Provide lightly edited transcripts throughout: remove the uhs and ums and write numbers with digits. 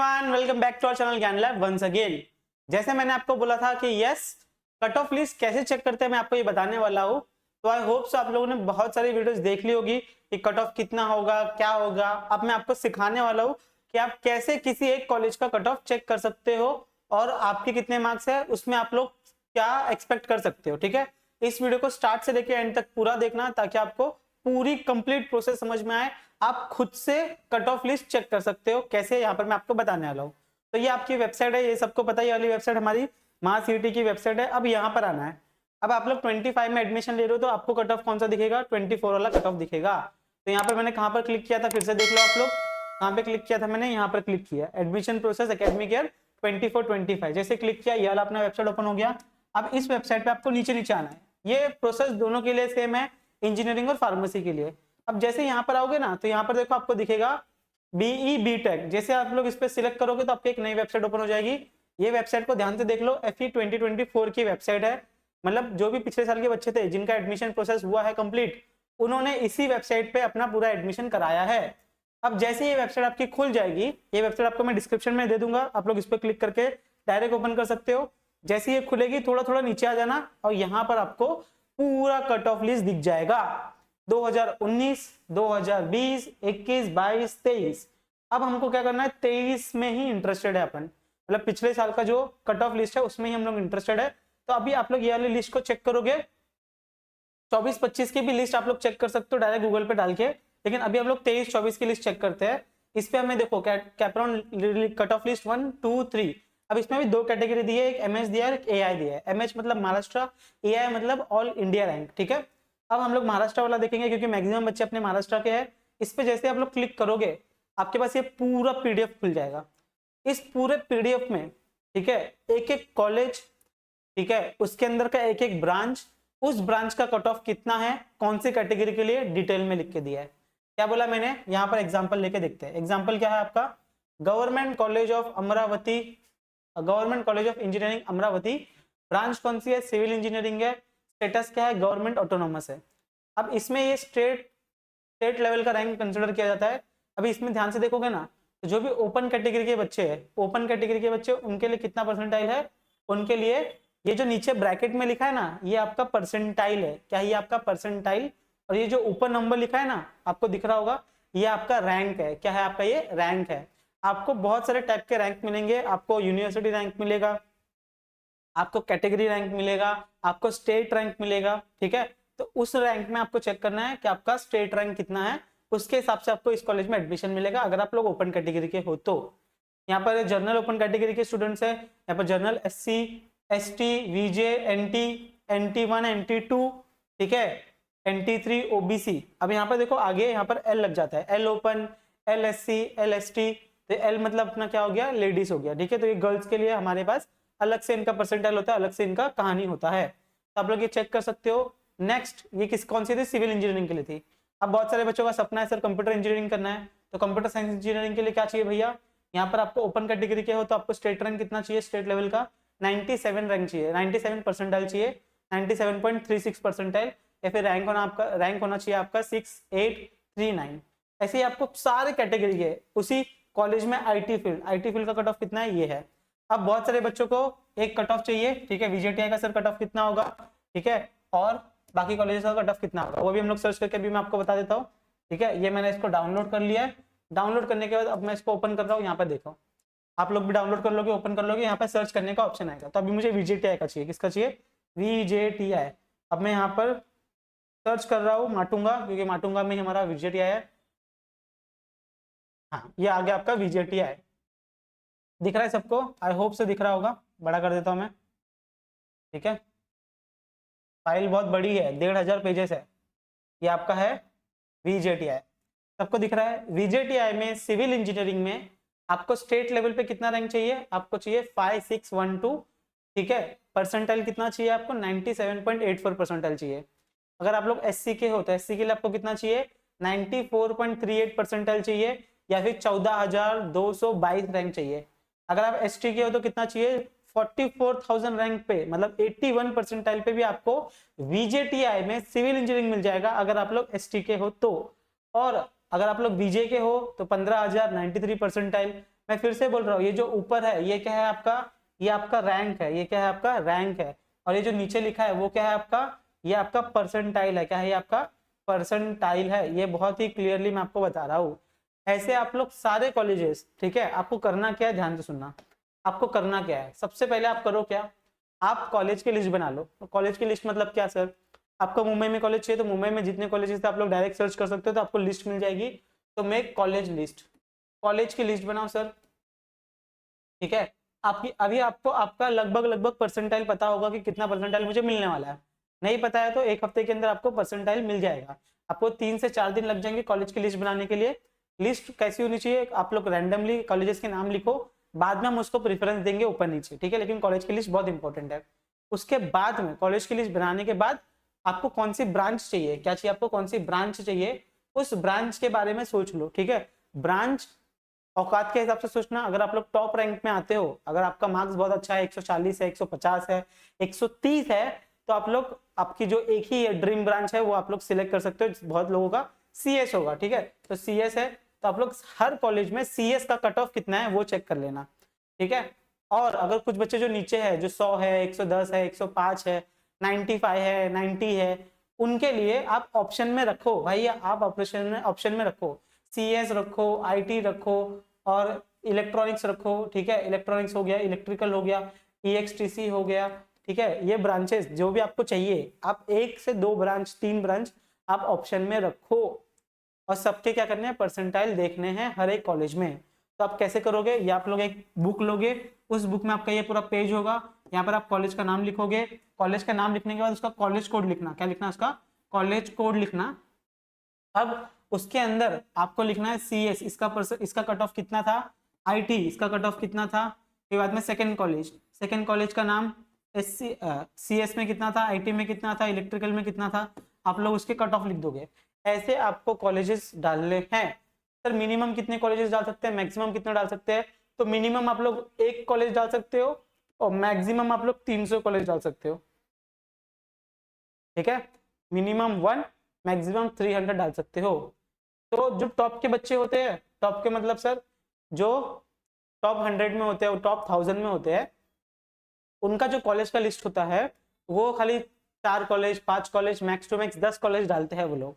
Everyone, welcome back to our channel Gyan lab once again. जैसे मैंने आपको बोला था कि यस, कट ऑफ लिस्ट कैसे चेक करते हैं मैं आपको ये बताने वाला हूँ। तो आई होप सो आप लोगों ने बहुत सारी वीडियोस देख ली होगी कि कट ऑफ कितना होगा, क्या होगा। अब मैं आपको सिखाने वाला हूँ कि आप कैसे किसी एक कॉलेज का कट ऑफ चेक कर सकते हो और आपके कितने मार्क्स है उसमें आप लोग क्या एक्सपेक्ट कर सकते हो। ठीक है, इस वीडियो को स्टार्ट से लेकर एंड तक पूरा देखना ताकि आपको पूरी कंप्लीट प्रोसेस समझ में आए। आप खुद से कट ऑफ लिस्ट चेक कर सकते हो कैसे, यहाँ पर मैं आपको बताने वाला हूँ। तो ये आपकी वेबसाइट है, ये सबको पता है, ये वाली वेबसाइट हमारी महासीईटी की वेबसाइट है। अब यहाँ पर आना है। अब आप लोग 25 में एडमिशन ले रहे हो तो आपको कट ऑफ कौन सा दिखेगा, 24 वाला कट ऑफ दिखेगा। तो यहाँ पर मैंने कहाँ पर क्लिक किया था, फिर से देख लो आप लोग कहाँ पे क्लिक किया था मैंने, यहाँ पर क्लिक किया एडमिशन प्रोसेस एकेडमिक ईयर 24-25। जैसे क्लिक किया ये वाला अपना वेबसाइट ओपन हो गया। अब इस वेबसाइट पे आपको नीचे नीचे आना है। ये प्रोसेस दोनों के लिए सेम है, इंजीनियरिंग और फार्मेसी के लिए। अब जैसे यहाँ पर आओगे ना तो यहाँ पर देखो आपको दिखेगा बीई बीटेक। जैसे आप लोग इस पे सिलेक्ट करोगे तो आपकी एक नई वेबसाइट ओपन हो जाएगी। ये वेबसाइट को ध्यान से देख लो, FE 2024 की वेबसाइट है। मतलब जो भी पिछले साल के बच्चे थे जिनका एडमिशन प्रोसेस हुआ है कंप्लीट, उन्होंने इसी वेबसाइट पे अपना पूरा एडमिशन कराया है। अब जैसे ये वेबसाइट आपकी खुल जाएगी, ये वेबसाइट आपको मैं डिस्क्रिप्शन में दे दूंगा, आप लोग इस पर क्लिक करके डायरेक्ट ओपन कर सकते हो। जैसे ये खुलेगी थोड़ा थोड़ा नीचे आ जाना और यहाँ पर आपको पूरा कट ऑफ लिस्ट दिख जाएगा 2019, 2020, 21, 22, 23। अब हमको क्या करना है, 23 में ही इंटरेस्टेड है अपन, मतलब पिछले साल का जो कट ऑफ लिस्ट है उसमें ही हम लोग इंटरेस्टेड है। तो अभी आप लोग ये वाली लिस्ट को चेक करोगे, 24-25 की भी लिस्ट आप लोग चेक कर सकते हो डायरेक्ट गूगल पे डाल के, लेकिन अभी हम लोग 23-24 की लिस्ट चेक करते हैं। इस पे हमें देखो कैपरॉन कट ऑफ लिस्ट 1, 2, 3। अब इसमें भी दो कैटेगरी दी है, एक MS दिया है, एक AI दिया है। MS मतलब महाराष्ट्र, AI मतलब ऑल इंडिया रैंक। ठीक है, अब हम लोग महाराष्ट्र वाला देखेंगे क्योंकि मैक्सिमम बच्चे अपने महाराष्ट्र के हैं। इस पे जैसे आप लोग क्लिक करोगे आपके पास ये पूरा PDF खुल जाएगा। इस पूरे PDF में ठीक है एक एक कॉलेज, ठीक है उसके अंदर का एक एक ब्रांच, उस ब्रांच का कट ऑफ कितना है, कौन सी कैटेगरी के लिए डिटेल में लिख के दिया है। क्या बोला मैंने, यहाँ पर एग्जाम्पल लेके देखते हैं। एग्जाम्पल क्या है आपका, government college of Amravati, government college of engineering Amravati, branch कौन सी है, सिविल इंजीनियरिंग है, स्टेटस क्या है, गवर्नमेंट ऑटोनोमस है। अब इसमें ये स्टेट लेवल का रैंक कंसिडर किया जाता है। अभी इसमें ध्यान से देखोगे ना तो जो भी ओपन कैटेगरी के बच्चे हैं, ओपन कैटेगरी के बच्चे उनके लिए कितना परसेंटाइल है, उनके लिए ये जो नीचे ब्रैकेट में लिखा है ना ये आपका परसेंटाइल है। क्या ये आपका परसेंटाइल, और ये जो ऊपर नंबर लिखा है ना आपको दिख रहा होगा ये आपका रैंक है। क्या है आपका, ये रैंक है। आपको बहुत सारे टाइप के रैंक मिलेंगे, आपको यूनिवर्सिटी रैंक मिलेगा, आपको कैटेगरी रैंक मिलेगा, आपको स्टेट रैंक मिलेगा। ठीक है, तो उस रैंक में आपको चेक करना है कि आपका स्टेट रैंक कितना है, उसके हिसाब से आपको इस कॉलेज में एडमिशन मिलेगा अगर आप लोग ओपन कैटेगरी के हो तो। यहाँ पर जनरल ओपन कैटेगरी के स्टूडेंट्स है, यहाँ पर general SC, ST, VJ, NT, NT1, NT2, ठीक है, NT3, OBC। अब यहाँ पर देखो आगे यहाँ पर L लग जाता है, L ओपन, LSC, LST। तो L मतलब अपना क्या हो गया, लेडीज हो गया। ठीक है, तो ये गर्ल्स के लिए हमारे पास अलग से इनका परसेंटाइल होता है, अलग से इनका कहानी होता है। तो आप लोग ये चेक कर सकते हो। नेक्स्ट ये कौन सी थी, सिविल इंजीनियरिंग के लिए थी। अब बहुत सारे बच्चों का सपना है सर कंप्यूटर इंजीनियरिंग करना है, तो कंप्यूटर साइंस इंजीनियरिंग के लिए क्या चाहिए भैया, यहाँ पर आपको ओपन कैटेगरी के हो तो आपको स्टेट रैंक कितना चाहिए, स्टेट लेवल का 97 रैंक चाहिए, 97 परसेंटाइल चाहिए, 97.36 परसेंटाइल, या फिर रैंक होना चाहिए आपका 6839। ऐसे ही आपको सारे कैटेगरी के उसी कॉलेज में IT फील्ड का कट ऑफ कितना है ये है। अब बहुत सारे बच्चों को एक कट ऑफ चाहिए, ठीक है, VJTI का सर कट ऑफ कितना होगा, ठीक है, और बाकी कॉलेजेस का कट ऑफ कितना होगा वो भी हम लोग सर्च करके भी मैं आपको बता देता हूँ। ठीक है, ये मैंने इसको डाउनलोड कर लिया है। डाउनलोड करने के बाद अब मैं इसको ओपन कर रहा हूँ। यहाँ पर देखो आप लोग भी डाउनलोड कर लोगे, ओपन कर लोगे, यहाँ पर सर्च करने का ऑप्शन आएगा। तो अभी मुझे VJTI का चाहिए, किसका चाहिए, VJTI। अब मैं यहाँ पर सर्च कर रहा हूँ माटुंगा, क्योंकि माटुंगा में हमारा VJTI है। हाँ ये आ गया आपका VJTI, दिख रहा है सबको, आई होप से दिख रहा होगा, बड़ा कर देता हूँ मैं। ठीक है, फाइल बहुत बड़ी है, 1500 पेजेस है। ये आपका है VJTI, सबको दिख रहा है। VJTI में सिविल इंजीनियरिंग में आपको स्टेट लेवल पे कितना रैंक चाहिए, आपको चाहिए 5612। ठीक है, परसेंटाइल कितना चाहिए आपको, 97.84 परसेंटाइल चाहिए। अगर आप लोग SC के हो तो SC के लिए आपको कितना चाहिए, 94.38 परसेंटाइल चाहिए, या फिर 14,222 रैंक चाहिए। अगर आप ST के हो तो कितना चाहिए, 44,000 रैंक पे, मतलब 81 परसेंटाइल पे भी आपको VJTI में सिविल इंजीनियरिंग मिल जाएगा अगर आप लोग ST के हो तो। और अगर आप लोग BJ के हो तो 15,093 परसेंटाइल, मैं फिर से बोल रहा हूँ, ये जो ऊपर है ये क्या है आपका, ये आपका रैंक है, ये क्या है आपका रैंक है। और ये जो नीचे लिखा है वो क्या है आपका, ये आपका परसेंटाइल है। क्या है ये आपका परसेंटाइल है। ये बहुत ही क्लियरली मैं आपको बता रहा हूँ। ऐसे आप लोग सारे कॉलेजेस, ठीक है, आपको करना क्या है, ध्यान से सुनना। आपको करना क्या है, सबसे पहले आप करो क्या, आप कॉलेज की लिस्ट बना लो। कॉलेज की लिस्ट मतलब क्या सर, आपको मुंबई में कॉलेज चाहिए तो मुंबई में जितने कॉलेजेस थे आप लोग डायरेक्ट सर्च कर सकते हो, तो आपको लिस्ट मिल जाएगी। तो मेक कॉलेज लिस्ट, कॉलेज की लिस्ट बनाओ सर, ठीक है। आपकी अभी आपको आपका लगभग लगभग परसेंटाइल पता होगा कि कितना परसेंटाइल मुझे मिलने वाला है। नहीं पता है तो एक हफ्ते के अंदर आपको परसेंटाइल मिल जाएगा। आपको 3 से 4 दिन लग जाएंगे कॉलेज की लिस्ट बनाने के लिए। लिस्ट कैसी होनी चाहिए, आप लोग रैंडमली कॉलेजेस के नाम लिखो, बाद में हम उसको प्रेफरेंस देंगे ऊपर नीचे, ठीक है। लेकिन कॉलेज की लिस्ट बहुत इंपॉर्टेंट है। उसके बाद में कॉलेज की लिस्ट बनाने के बाद आपको कौन सी ब्रांच चाहिए, क्या चाहिए आपको, कौन सी ब्रांच चाहिए, उस ब्रांच के बारे में सोच लो, ठीक है। ब्रांच औकात के हिसाब से सोचना। अगर आप लोग टॉप रैंक में आते हो, अगर आपका मार्क्स बहुत अच्छा है, 140 है, 150 है, 130 है, तो आप लोग, आपकी जो एक ही ड्रीम ब्रांच है वो आप लोग सिलेक्ट कर सकते हो। बहुत लोगों का सीएस होगा, ठीक है। तो सीएस है तो आप लोग हर कॉलेज में सीएस का कट ऑफ कितना है वो चेक कर लेना, ठीक है। और अगर कुछ बच्चे जो नीचे है, जो 100 है, 110 है, 105 है, 95 है, 90 है, उनके लिए आप ऑप्शन में रखो भाई, आप ऑप्शन में रखो, सीएस रखो, आईटी रखो और इलेक्ट्रॉनिक्स रखो, ठीक है। इलेक्ट्रॉनिक्स हो गया, इलेक्ट्रिकल हो गया, ईएक्सटीसी हो गया, ठीक है। ये ब्रांचेस जो भी आपको चाहिए, आप 1 से 2 ब्रांच, 3 ब्रांच आप ऑप्शन में रखो। और सबके क्या करने हैं, परसेंटाइल देखने हैं हर एक कॉलेज में। तो आप कैसे करोगे, ये आप लोग एक बुक लोगे, उस बुक में आपका ये पूरा पेज होगा, यहाँ पर आप कॉलेज का नाम लिखोगे। कॉलेज का नाम लिखने के बाद उसका कॉलेज कोड लिखना, क्या लिखना, उसका कॉलेज कोड लिखना। अब उसके अंदर आपको लिखना है सीएस, इसका कट ऑफ कितना था, आईटी इसका कट ऑफ कितना था, फिर बाद में सेकंड कॉलेज का नाम, सीएस में कितना था, आईटी में कितना था, इलेक्ट्रिकल में कितना था, आप लोग उसके कट ऑफ लिख दोगे। ऐसे आपको कॉलेजेस डालने हैं। सर मिनिमम कितने कॉलेजेस डाल सकते हैं, मैक्सिमम कितना डाल सकते हैं, तो मिनिमम आप लोग 1 कॉलेज डाल सकते हो और मैक्सिमम आप लोग 300 कॉलेज डाल सकते हो, ठीक है। मिनिमम 1, मैक्सिमम 300 डाल सकते हो। तो जो टॉप के बच्चे होते हैं, टॉप के मतलब सर जो टॉप 100 में होते हैं, टॉप 1000 में होते हैं, उनका जो कॉलेज का लिस्ट होता है वो खाली 4 college, 5 college, max to max 10 college डालते हैं वो लोग।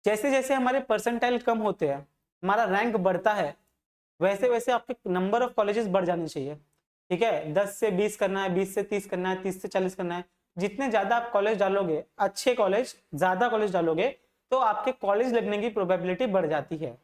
जैसे जैसे हमारे परसेंटाइल कम होते हैं, हमारा रैंक बढ़ता है, वैसे वैसे आपके नंबर ऑफ कॉलेजेस बढ़ जाने चाहिए, ठीक है। 10 से 20 करना है, 20 से 30 करना है, 30 से 40 करना है। जितने ज्यादा आप कॉलेज डालोगे, अच्छे कॉलेज, ज्यादा कॉलेज डालोगे, तो आपके कॉलेज लगने की प्रोबेबिलिटी बढ़ जाती है।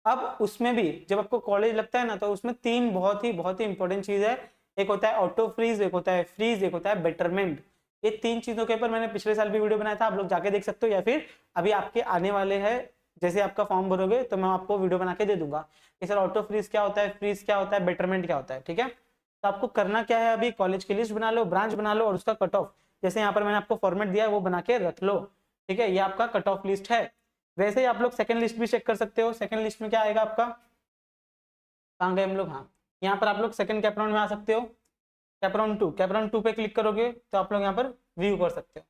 अब उसमें भी जब आपको कॉलेज लगता है ना, तो उसमें 3 बहुत ही इंपॉर्टेंट चीज है। एक होता है ऑटो फ्रीज, एक होता है फ्रीज, एक होता है बेटरमेंट। ये 3 चीजों के ऊपर मैंने पिछले साल भी वीडियो बनाया था, आप लोग जाके देख सकते हो, या फिर अभी आपके आने वाले हैं, जैसे आपका फॉर्म भरोगे तो मैं आपको वीडियो बना के दे दूंगा कि सर ऑटो फ्रीज क्या होता है, फ्रीज क्या होता है, बेटरमेंट क्या होता है, ठीक है। तो आपको करना क्या है, अभी कॉलेज की लिस्ट बना लो, ब्रांच बना लो और उसका कट ऑफ, जैसे यहाँ पर मैंने आपको फॉर्मेट दिया है वो बना के रख लो, ठीक है। ये आपका कट ऑफ लिस्ट है। वैसे ही आप लोग सेकंड लिस्ट भी चेक कर सकते हो। सेकंड लिस्ट में क्या आएगा आपका, कहाँ गए हम लोग, हाँ, यहाँ पर आप लोग सेकंड कैपराउंड में आ सकते हो। कैपराउंड 2 पे क्लिक करोगे तो आप लोग यहाँ पर व्यू कर सकते हो,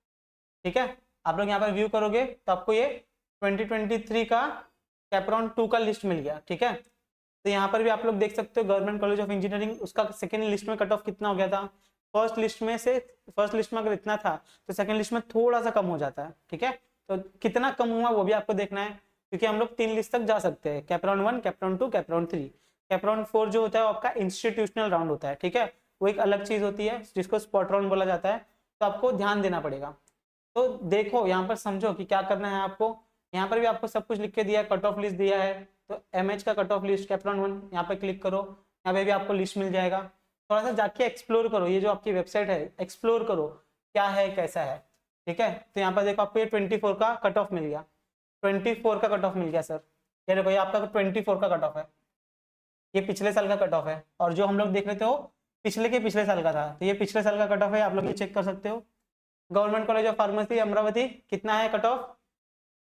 ठीक है। आप लोग यहाँ पर व्यू करोगे तो आपको ये 2023 का कैपराउंड 2 का लिस्ट मिल गया, ठीक है। तो यहाँ पर भी आप लोग देख सकते हो गवर्नमेंट कॉलेज ऑफ इंजीनियरिंग, उसका सेकंड लिस्ट में कट ऑफ कितना हो गया था। फर्स्ट लिस्ट में अगर इतना था तो सेकंड लिस्ट में थोड़ा सा कम हो जाता है, ठीक है। तो कितना कम हुआ वो भी आपको देखना है, क्योंकि हम लोग 3 लिस्ट तक जा सकते हैं, कैपराउंड 1, कैपराउंड 2, कैपराउंड 3। कैपराउंड 4 जो होता है वो आपका इंस्टीट्यूशनल राउंड होता है, ठीक है। वो एक अलग चीज होती है जिसको स्पॉट राउंड बोला जाता है, तो आपको ध्यान देना पड़ेगा। तो देखो यहाँ पर समझो कि क्या करना है आपको। यहाँ पर भी आपको सब कुछ लिख के दिया है, कट ऑफ लिस्ट दिया है। तो एमएच का कट ऑफ लिस्ट कैपराउंड 1 यहाँ पे क्लिक करो, यहाँ पे भी आपको लिस्ट मिल जाएगा। थोड़ा सा जाके एक्सप्लोर करो, ये जो आपकी वेबसाइट है एक्सप्लोर करो क्या है कैसा है, ठीक है। तो यहाँ पर देखो आपको ये 24 का कट ऑफ मिल गया, 24 का कट ऑफ मिल गया सर। ये देखो ये आपका 24 का कट ऑफ है, ये पिछले साल का कट ऑफ है। और जो हम लोग देख रहे थे वो पिछले साल का था, तो ये पिछले साल का कट ऑफ है, आप लोग ये चेक कर सकते हो। Government college of pharmacy Amravati कितना है कट ऑफ,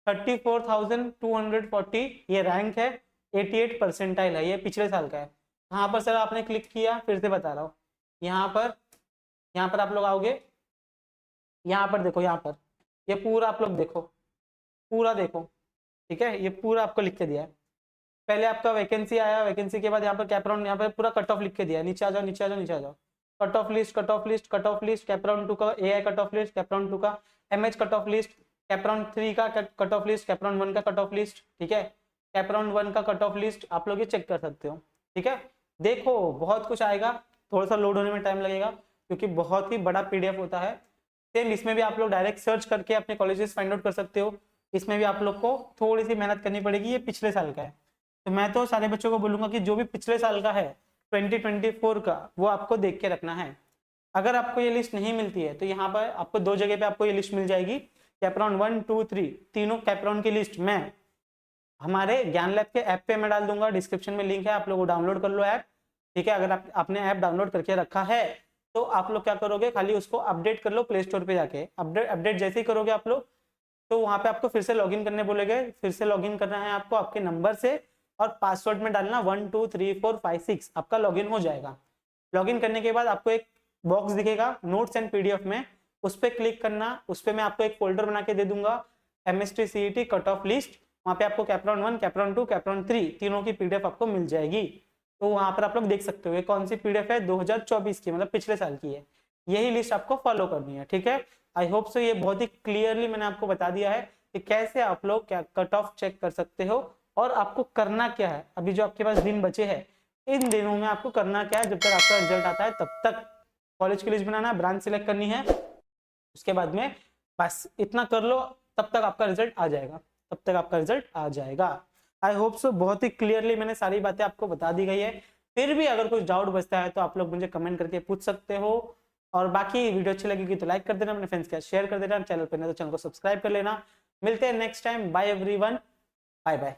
34,240 ये रैंक है, 88 परसेंटाइल है, ये पिछले साल का है। कहाँ पर सर आपने क्लिक किया, फिर से बता रहा हूँ, यहाँ पर आप लोग आओगे, यहाँ पर देखो, यहाँ पर ये पूरा आप लोग देखो, पूरा देखो, ठीक है। ये पूरा आपको लिख के दिया है, पहले आपका वैकेंसी आया, वैकेंसी के बाद यहाँ पर कैपराउंड, यहाँ पर पूरा कट ऑफ लिख के दिया, नीचे आ जाओ नीचे आ जाओ नीचे आ जाओ, cut off list cut off list cut off list, CAP round 2 का AI cut off list, CAP round 2 का MH cut off list, CAP round 3 का कट ऑफ लिस्ट, कैपराउंड 1 का कट ऑफ लिस्ट, ठीक है, कैपराउंड 1 का कट ऑफ लिस्ट आप लोग ये चेक कर सकते हो, ठीक है। देखो बहुत कुछ आएगा, थोड़ा सा लोड होने में टाइम लगेगा क्योंकि बहुत ही बड़ा पीडीएफ होता है। सेम इसमें भी आप लोग डायरेक्ट सर्च करके अपने कॉलेजेस फाइंड आउट कर सकते हो, इसमें भी आप लोग को थोड़ी सी मेहनत करनी पड़ेगी, ये पिछले साल का है। तो मैं तो सारे बच्चों को बोलूंगा कि जो भी पिछले साल का है 2024 का, वो आपको देख के रखना है। अगर आपको ये लिस्ट नहीं मिलती है तो यहाँ पर आपको 2 जगह पे आपको ये लिस्ट मिल जाएगी, कैपराउंड 1 2 3 तीनों कैपराउंड की लिस्ट मैं हमारे ज्ञान लैब के ऐप पे मैं डाल दूंगा, डिस्क्रिप्शन में लिंक है, आप लोग डाउनलोड कर लो ऐप, ठीक है। अगर आपने ऐप डाउनलोड करके रखा है तो आप लोग क्या करोगे, खाली उसको अपडेट कर लो प्ले स्टोर पे जाके, अपडेट जैसे ही करोगे आप लोग तो वहां पे आपको फिर से लॉगिन करने बोलेंगे, फिर से लॉगिन करना है आपको आपके नंबर से और पासवर्ड में डालना 1 2 3 4 5 6, आपका लॉगिन हो जाएगा। लॉगिन करने के बाद आपको एक बॉक्स दिखेगा नोट्स एंड पीडीएफ में, उस पर क्लिक करना, उस पर मैं आपको एक फोल्डर बना के दे दूंगा MST CET cut off list, वहाँ पे आपको कैपराउंड 1 कैपराउंड 2 कैपराउंड 3 तीनों की पीडीएफ आपको मिल जाएगी। तो वहां पर आप लोग देख सकते हो ये कौन सी पीडीएफ है, 2024 की, मतलब पिछले साल की है। यही लिस्ट आपको फॉलो करनी है, ठीक है। आई होप सो ये बहुत ही क्लियरली मैंने आपको बता दिया है कि कैसे आप लोग क्या कट ऑफ चेक कर सकते हो और आपको करना क्या है। अभी जो आपके पास दिन बचे हैं, इन दिनों में आपको करना क्या है, जब तक आपका रिजल्ट आता है तब तक कॉलेज की लिस्ट बनाना, ब्रांच सिलेक्ट करनी है, उसके बाद में बस इतना कर लो, तब तक आपका रिजल्ट आ जाएगा, तब तक आपका रिजल्ट आ जाएगा। आई होप सो बहुत ही क्लियरली मैंने सारी बातें आपको बता दी गई है। फिर भी अगर कुछ डाउट बचता है तो आप लोग मुझे कमेंट करके पूछ सकते हो, और बाकी वीडियो अच्छी लगेगी तो लाइक कर देना, अपने फ्रेंड्स के साथ शेयर कर देना, चैनल पर नहीं तो चैनल को सब्सक्राइब कर लेना। मिलते हैं next time, bye everyone, bye bye.